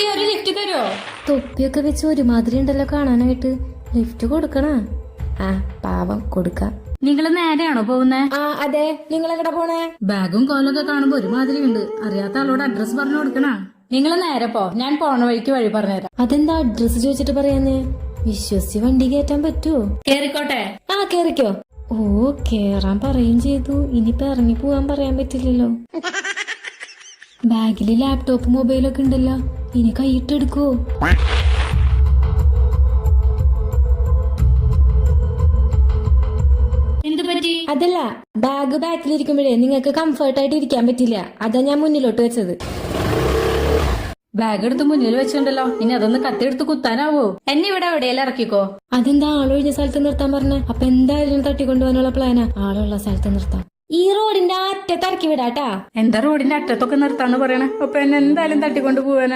കുട്ടി ഒരു ലിഫ്റ്റ് തരുമോ? തൊപ്പിയൊക്കെ വെച്ച് ഒരുമാതിരി ഉണ്ടല്ലോ കാണാനായിട്ട്. ലിഫ്റ്റ് കൊടുക്കണ? ആ പാവം കൊടുക്കാം. നിങ്ങള് നേരെയാണോ പോകുന്നേ? ആ അതെ. നിങ്ങൾ എവിടെ പോണേ? ബാഗും കോലൊക്കെ കാണുമ്പോ ഒരുമാതിരി ഉണ്ട്. അറിയാത്ത ആളോട് അഡ്രസ് പറഞ്ഞു കൊടുക്കണ. നിങ്ങൾ നേരെ പോ, ഞാൻ പോണ വഴിക്ക് വഴി പറഞ്ഞുതരാം. അതെന്താ അഡ്രസ് ചോദിച്ചിട്ട് പറയാന്നേ? വിശ്വസിച്ച് വണ്ടി കയറ്റാൻ പറ്റുമോ? കേറിക്കോട്ടെ. ആ കേറിക്കോ. ഓ കേറാൻ പറയും ചെയ്തു. ഇനിയിപ്പോ ഇറങ്ങി പോവാൻ പറയാൻ പറ്റില്ലല്ലോ. ബാഗില് ലാപ്ടോപ്പ് മൊബൈലൊക്കെ ഉണ്ടല്ലോ. ഇനി കൈയിട്ടെടുക്കോ? എന്ത് പറ്റി? അതല്ല, ബാഗ് ബാക്കിലിരിക്കുമ്പോഴേ നിങ്ങൾക്ക് കംഫർട്ടായിട്ട് ഇരിക്കാൻ പറ്റില്ല. അതാ ഞാൻ മുന്നിലോട്ട് വെച്ചത്. ബാഗ് എടുത്ത് മുന്നിൽ വെച്ചിട്ടുണ്ടല്ലോ, ഇനി അതൊന്ന് കത്തിയെടുത്ത് കുത്താനാവോ? എന്നെ ഇവിടെ എവിടെയെല്ലാം ഇറക്കിക്കോ. അതെന്താ ആളൊഴിഞ്ഞ സ്ഥലത്ത് നിർത്താൻ പറഞ്ഞ? അപ്പൊ എന്തായാലും തട്ടിക്കൊണ്ടുപോകാനുള്ള പ്ലാനാ. ആളുള്ള സ്ഥലത്ത് നിർത്താം. ഈ റോഡിന്റെ അറ്റത്ത് ഇറക്കി വിടാട്ടാ. എന്താ റോഡിന്റെ അറ്റത്തൊക്കെ നിർത്താന്ന് പറയണേ? അപ്പൊ എന്നെ എന്തായാലും തട്ടിക്കൊണ്ട് പോവാനാ.